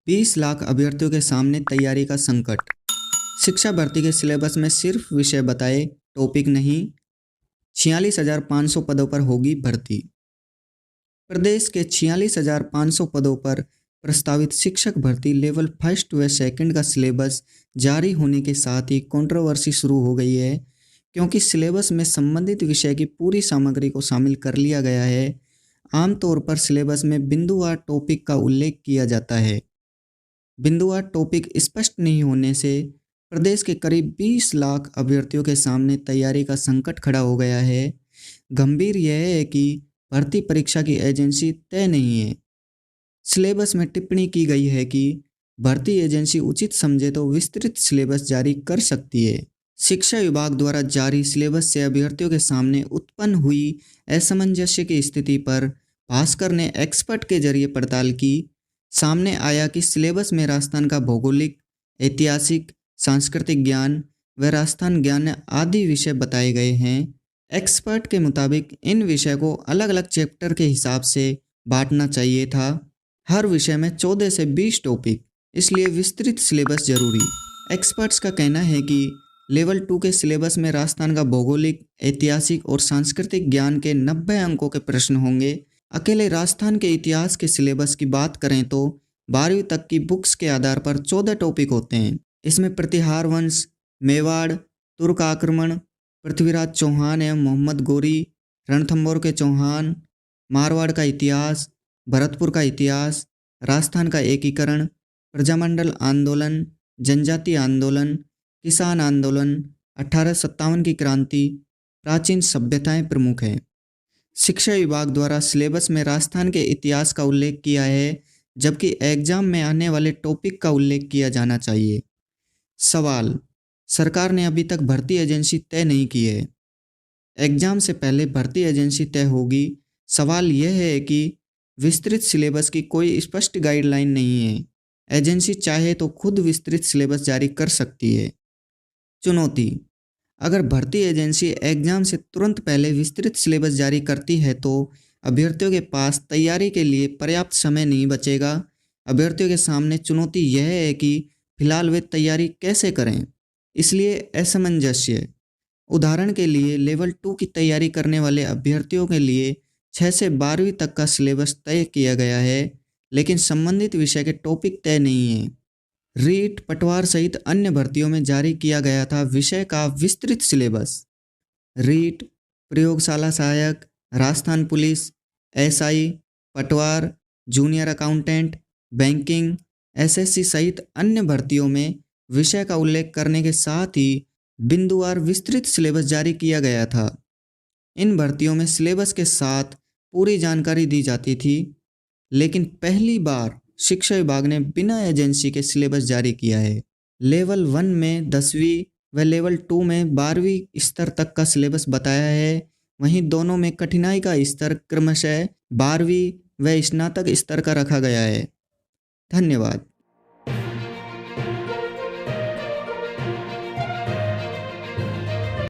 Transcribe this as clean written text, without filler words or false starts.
20 लाख अभ्यर्थियों के सामने तैयारी का संकट। शिक्षा भर्ती के सिलेबस में सिर्फ विषय बताए, टॉपिक नहीं। 46,500 पदों पर होगी भर्ती। प्रदेश के 46,500 पदों पर प्रस्तावित शिक्षक भर्ती लेवल फर्स्ट व सेकंड का सिलेबस जारी होने के साथ ही कंट्रोवर्सी शुरू हो गई है, क्योंकि सिलेबस में संबंधित विषय की पूरी सामग्री को शामिल कर लिया गया है। आमतौर पर सिलेबस में बिंदुवार टॉपिक का उल्लेख किया जाता है। बिंदुवार टॉपिक स्पष्ट नहीं होने से प्रदेश के करीब 20 लाख अभ्यर्थियों के सामने तैयारी का संकट खड़ा हो गया है। गंभीर यह है कि भर्ती परीक्षा की एजेंसी तय नहीं है। सिलेबस में टिप्पणी की गई है कि भर्ती एजेंसी उचित समझे तो विस्तृत सिलेबस जारी कर सकती है। शिक्षा विभाग द्वारा जारी सिलेबस से अभ्यर्थियों के सामने उत्पन्न हुई असमंजस्य की स्थिति पर भास्कर ने एक्सपर्ट के जरिए पड़ताल की। सामने आया कि सिलेबस में राजस्थान का भौगोलिक, ऐतिहासिक, सांस्कृतिक ज्ञान व राजस्थान ज्ञान आदि विषय बताए गए हैं। एक्सपर्ट के मुताबिक इन विषय को अलग अलग चैप्टर के हिसाब से बांटना चाहिए था। हर विषय में 14 से 20 टॉपिक, इसलिए विस्तृत सिलेबस जरूरी। एक्सपर्ट्स का कहना है कि लेवल 2 के सिलेबस में राजस्थान का भौगोलिक, ऐतिहासिक और सांस्कृतिक ज्ञान के 90 अंकों के प्रश्न होंगे। अकेले राजस्थान के इतिहास के सिलेबस की बात करें तो 12वीं तक की बुक्स के आधार पर 14 टॉपिक होते हैं। इसमें प्रतिहार वंश, मेवाड़, तुर्क आक्रमण, पृथ्वीराज चौहान एवं मोहम्मद गोरी, रणथंभौर के चौहान, मारवाड़ का इतिहास, भरतपुर का इतिहास, राजस्थान का एकीकरण, प्रजामंडल आंदोलन, जनजातीय आंदोलन, किसान आंदोलन, 1857 की क्रांति, प्राचीन सभ्यताएं प्रमुख हैं। शिक्षा विभाग द्वारा सिलेबस में राजस्थान के इतिहास का उल्लेख किया है, जबकि एग्जाम में आने वाले टॉपिक का उल्लेख किया जाना चाहिए। सवाल: सरकार ने अभी तक भर्ती एजेंसी तय नहीं की है। एग्जाम से पहले भर्ती एजेंसी तय होगी। सवाल यह है कि विस्तृत सिलेबस की कोई स्पष्ट गाइडलाइन नहीं है। एजेंसी चाहे तो खुद विस्तृत सिलेबस जारी कर सकती है। चुनौती: अगर भर्ती एजेंसी एग्जाम से तुरंत पहले विस्तृत सिलेबस जारी करती है तो अभ्यर्थियों के पास तैयारी के लिए पर्याप्त समय नहीं बचेगा। अभ्यर्थियों के सामने चुनौती यह है कि फिलहाल वे तैयारी कैसे करें, इसलिए असमंजस्य। उदाहरण के लिए लेवल 2 की तैयारी करने वाले अभ्यर्थियों के लिए 6 से 12वीं तक का सिलेबस तय किया गया है, लेकिन संबंधित विषय के टॉपिक तय नहीं है। रीट, पटवार सहित अन्य भर्तियों में जारी किया गया था विषय का विस्तृत सिलेबस। रीट, प्रयोगशाला सहायक, राजस्थान पुलिस, एसआई, पटवार, जूनियर अकाउंटेंट, बैंकिंग, एसएससी सहित अन्य भर्तियों में विषय का उल्लेख करने के साथ ही बिंदुवार विस्तृत सिलेबस जारी किया गया था। इन भर्तियों में सिलेबस के साथ पूरी जानकारी दी जाती थी, लेकिन पहली बार शिक्षा विभाग ने बिना एजेंसी के सिलेबस जारी किया है। लेवल 1 में 10वीं व लेवल 2 में 12वीं स्तर तक का सिलेबस बताया है। वहीं दोनों में कठिनाई का स्तर क्रमशः 12वीं व स्नातक स्तर का रखा गया है। धन्यवाद।